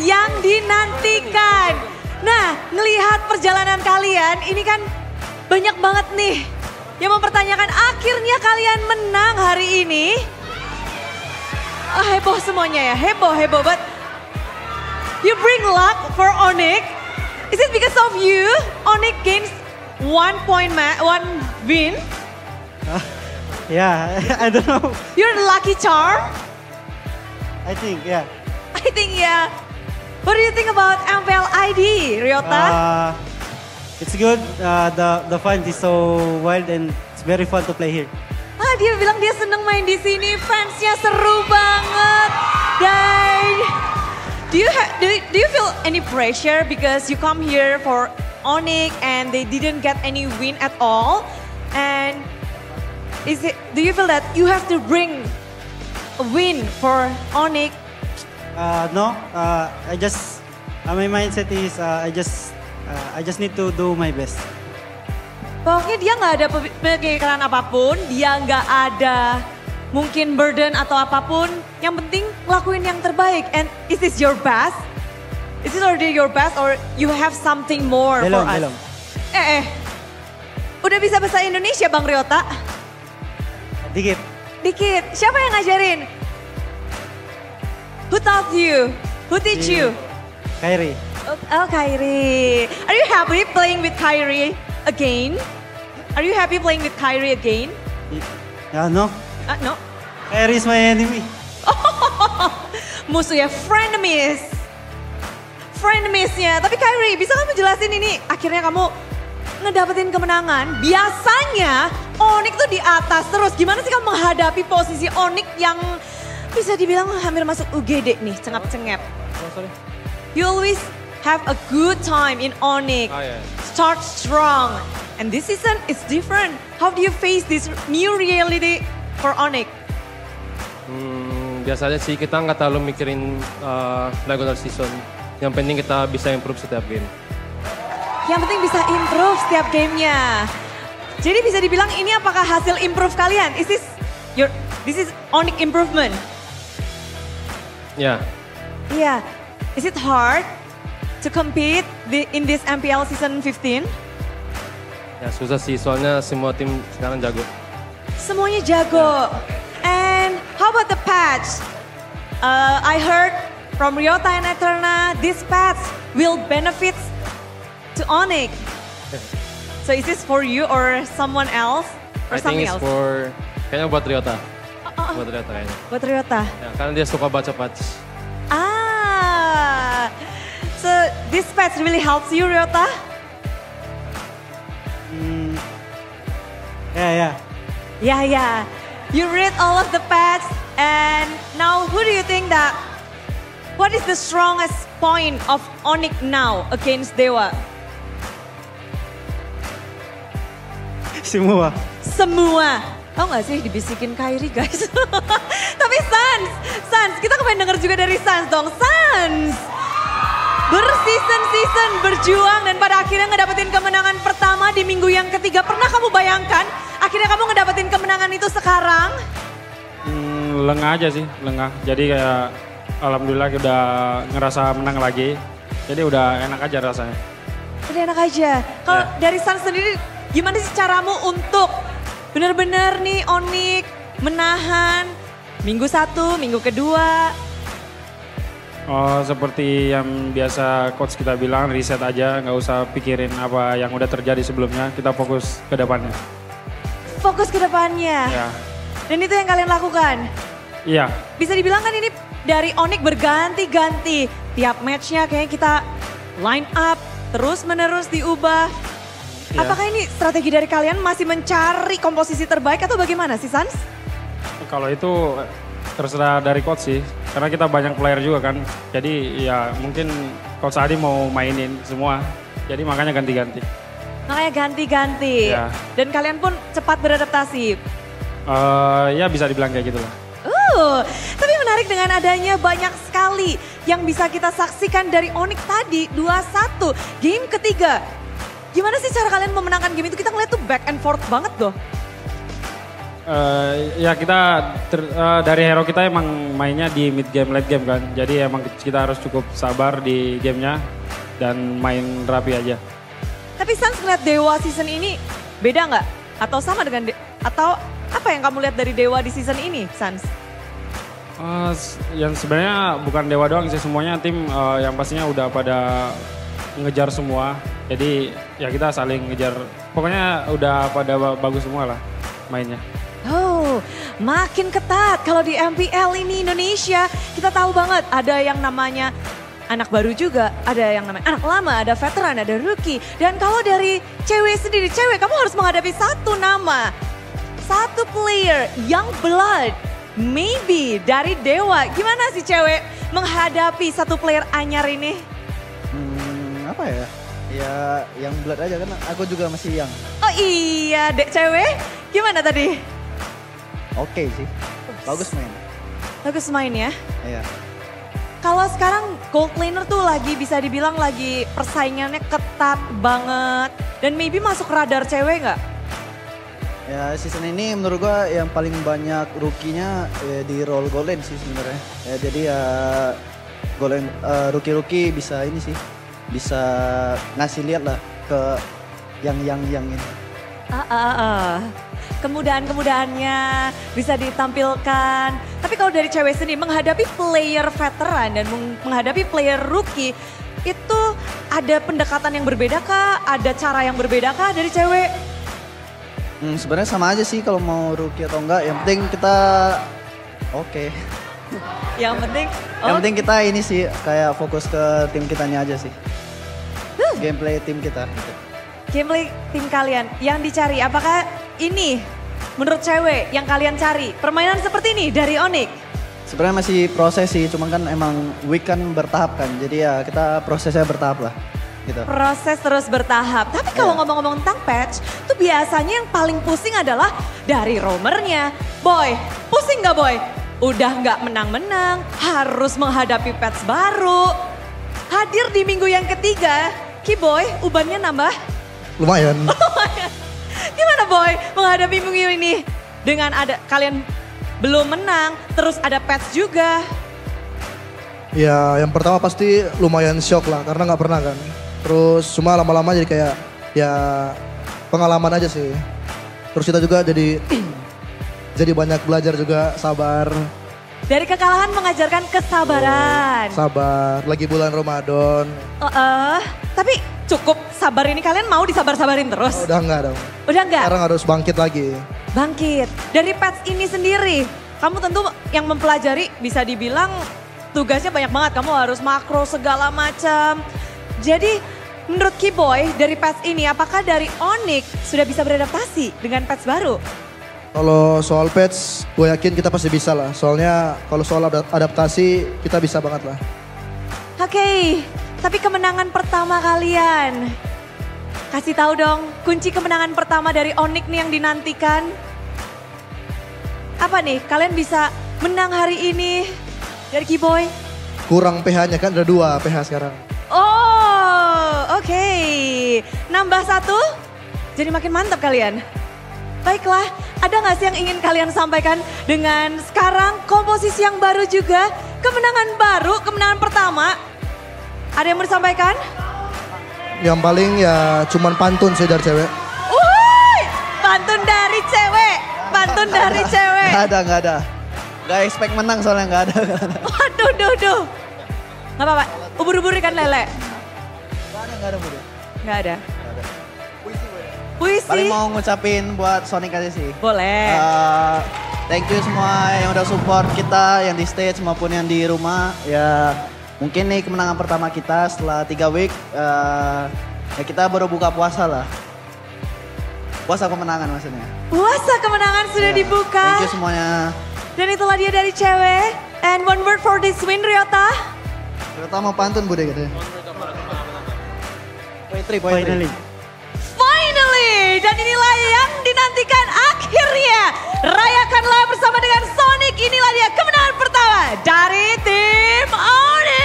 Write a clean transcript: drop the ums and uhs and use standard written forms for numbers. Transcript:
yang dinantikan. Nah, ngelihat perjalanan kalian, ini kan banyak banget nih yang mempertanyakan akhirnya kalian menang hari ini. Heboh semuanya ya, heboh. But you bring luck for Onyx. Is it because of you? Onyx gains 1 win. Yeah, I don't know. You're the lucky charm. I think, yeah. I think yeah. What do you think about MPL ID, Ryota? It's good. The fun is so wild and it's very fun to play here. Dia bilang dia seneng main di sini, fansnya seru banget. Dan do you feel any pressure because you come here for Onyx and they didn't get any win at all? And do you feel that you have to bring a win for Onyx? No, my mindset is I just need to do my best. Pokoknya dia nggak ada pemikiran apapun, dia nggak ada mungkin burden atau apapun. Yang penting ngelakuin yang terbaik. And is this your best? Is it already your best or you have something more for us? Belum. Udah bisa bahasa Indonesia Bang Ryota? Dikit. Siapa yang ngajarin? Who taught you? Who teach you? Kyrie. Oh, Kyrie. Are you happy playing with Kyrie again? Are you happy playing with Kyrie again? No. No. Kyrie is my enemy. Musuhnya frenemies-nya. Tapi Kyrie, bisa kamu jelasin ini? Akhirnya kamu ngedapetin kemenangan. Biasanya Onyx tuh di atas terus. Gimana sih kamu menghadapi posisi Onyx yang bisa dibilang hampir masuk UGD nih, cengap-cengap? You always have a good time in Onyx. Start strong. And this season is different. How do you face this new reality for Onyx? Biasanya sih kita nggak terlalu mikirin regular season. Yang penting kita bisa improve setiap game. Yang penting bisa improve setiap gamenya. Jadi bisa dibilang ini apakah hasil improve kalian? This is Onyx improvement? Ya. Yeah. Is it hard to compete in this MPL season 15? Ya susah sih, soalnya semua tim sekarang jago. Semuanya jago. And how about the patch? I heard from Ryota and Eterna, this patch will benefit to Onyx. So is this for you or someone else? Or I think something it's else? kayaknya buat Ryota. Buat Ryota kayaknya. Buat Ryota? Ya, karena dia suka baca patch. So this patch really helps you, Ryota? Yeah. You read all of the patch and now who do you think that, what is the strongest point of Onyx now against Dewa? Semua. Tahu gak sih dibisikin Kyrie guys? Tapi Sans, kita kepengen denger juga dari Sans dong. Sans, berseason-season berjuang dan pada akhirnya ngedapetin kemenangan pertama di minggu yang ketiga. Pernah kamu bayangkan akhirnya kamu ngedapetin kemenangan itu sekarang? Lengah aja sih, Jadi kayak alhamdulillah udah ngerasa menang lagi. Jadi udah enak aja rasanya. Udah enak aja. Kalau dari Sans sendiri gimana sih caramu untuk benar-benar nih Onyx menahan minggu 1, minggu kedua? Oh, seperti yang biasa coach kita bilang, reset aja, nggak usah pikirin apa yang udah terjadi sebelumnya, kita fokus ke depannya. Fokus ke depannya? Ya. Dan itu yang kalian lakukan? Iya. Bisa dibilang kan ini dari Onyx berganti-ganti, tiap matchnya kayaknya kita line up, terus-menerus diubah. Ya. Apakah ini strategi dari kalian masih mencari komposisi terbaik atau bagaimana sih Sans? Kalau itu terserah dari coach sih, karena kita banyak player juga kan. Jadi ya mungkin coach Adi mau mainin semua, jadi makanya ganti-ganti. Makanya ganti-ganti. Ya. Dan kalian pun cepat beradaptasi. Ya bisa dibilang kayak gitu lah. Tapi menarik dengan adanya banyak sekali yang bisa kita saksikan dari Onyx tadi 2-1 game ketiga. Gimana sih cara kalian memenangkan game itu? Kita ngeliat tuh back and forth banget loh. Ya kita dari hero kita emang mainnya di mid game, late game kan. Jadi emang kita harus cukup sabar di gamenya dan main rapi aja. Tapi Sans ngeliat Dewa season ini beda nggak? Atau sama dengan, atau apa yang kamu lihat dari Dewa di season ini Sans? Yang sebenarnya bukan Dewa doang sih, semuanya tim yang pastinya udah pada ngejar semua. Jadi ya kita saling ngejar, pokoknya udah pada bagus semua lah mainnya. Oh, makin ketat kalau di MPL ini Indonesia. Kita tahu banget ada yang namanya anak baru juga, ada yang namanya anak lama, ada veteran, ada rookie. Dan kalau dari cewek sendiri, cewek kamu harus menghadapi satu nama, satu player, young blood, maybe dari Dewa. Gimana sih cewek menghadapi satu player anyar ini? Apa ya? Ya yang blood aja kan aku juga masih young. Oh iya, dek cewek, gimana tadi? Oke sih, bagus main. Bagus main ya. Iya. Kalau sekarang gold laner tuh lagi bisa dibilang lagi persaingannya ketat banget. Dan maybe masuk radar cewek nggak? Ya season ini menurut gua yang paling banyak rookie-nya di role golden sih sebenarnya. Ya jadi ya golden rookie-rookie bisa ini sih. Bisa ngasih lihat lah ke yang ini. Kemudahan-kemudahannya bisa ditampilkan. Tapi kalau dari cewek sendiri menghadapi player veteran dan menghadapi player rookie, itu ada pendekatan yang berbeda kah? Ada cara yang berbeda kah dari cewek? Sebenarnya sama aja sih kalau mau rookie atau enggak. Yang penting kita oke. Yang penting, Yang penting kita ini sih kayak fokus ke tim kitanya aja sih. Gameplay tim kita. Gitu. gameplay tim kalian yang dicari, apakah ini menurut cewek yang kalian cari? Permainan seperti ini dari Onyx? Sebenarnya masih proses sih, cuman kan emang week kan bertahap kan. Jadi ya kita prosesnya bertahap lah. Gitu. Proses terus bertahap. Tapi kalau ngomong-ngomong tentang patch, tuh biasanya yang paling pusing adalah dari roamernya. Boy, pusing gak Boy? Udah gak menang-menang, harus menghadapi patch baru. Hadir di minggu yang ketiga, Kiboy, ubannya nambah? Lumayan. Gimana Boy menghadapi minggu ini? Dengan ada kalian belum menang, terus ada patch juga. Ya yang pertama pasti lumayan shock lah karena nggak pernah kan. Terus cuma lama-lama jadi kayak ya pengalaman aja sih. Terus kita juga jadi jadi banyak belajar juga sabar. Dari kekalahan mengajarkan kesabaran. Sabar, lagi bulan Ramadan. Tapi cukup sabar ini, kalian mau disabar-sabarin terus? Udah enggak dong. Udah enggak? Sekarang harus bangkit lagi. Bangkit. Dari patch ini sendiri, kamu tentu yang mempelajari bisa dibilang tugasnya banyak banget. Kamu harus makro segala macam. Jadi menurut Kiboy dari patch ini, apakah dari Onyx sudah bisa beradaptasi dengan patch baru? Kalau soal patch, gue yakin kita pasti bisa lah. Soalnya kalau soal adaptasi, kita bisa banget lah. Oke, tapi kemenangan pertama kalian. Kasih tahu dong, kunci kemenangan pertama dari Onyx nih yang dinantikan. Apa nih, kalian bisa menang hari ini dari Kiboy? Kurang PH-nya kan, ada 2 PH sekarang. Oh, oke. Nambah 1, jadi makin mantap kalian. Baiklah, ada gak sih yang ingin kalian sampaikan dengan sekarang komposisi yang baru juga? Kemenangan baru, kemenangan pertama. Ada yang mau disampaikan? Yang paling ya cuman pantun sih dari cewek. Pantun dari cewek, pantun dari cewek. Gak ada. Gak expect menang soalnya gak ada. Waduh, duh. Gak apa-apa, ubur-ubur ikan lele. Gak ada. Gak ada. Puisi. Paling mau ngucapin buat Sonic aja sih. Boleh. Thank you semua yang udah support kita, yang di stage maupun yang di rumah. Ya mungkin nih kemenangan pertama kita setelah 3 week. Ya kita baru buka puasa lah. Puasa kemenangan maksudnya. Puasa kemenangan sudah dibuka. Thank you semuanya. Dan itulah dia dari cewek. And one word for this win, Ryota. Ryota mau pantun bude katanya. Poetry. Finally, dan inilah yang dinantikan akhirnya. Rayakanlah bersama dengan Sonic, inilah dia kemenangan pertama dari tim Onyx.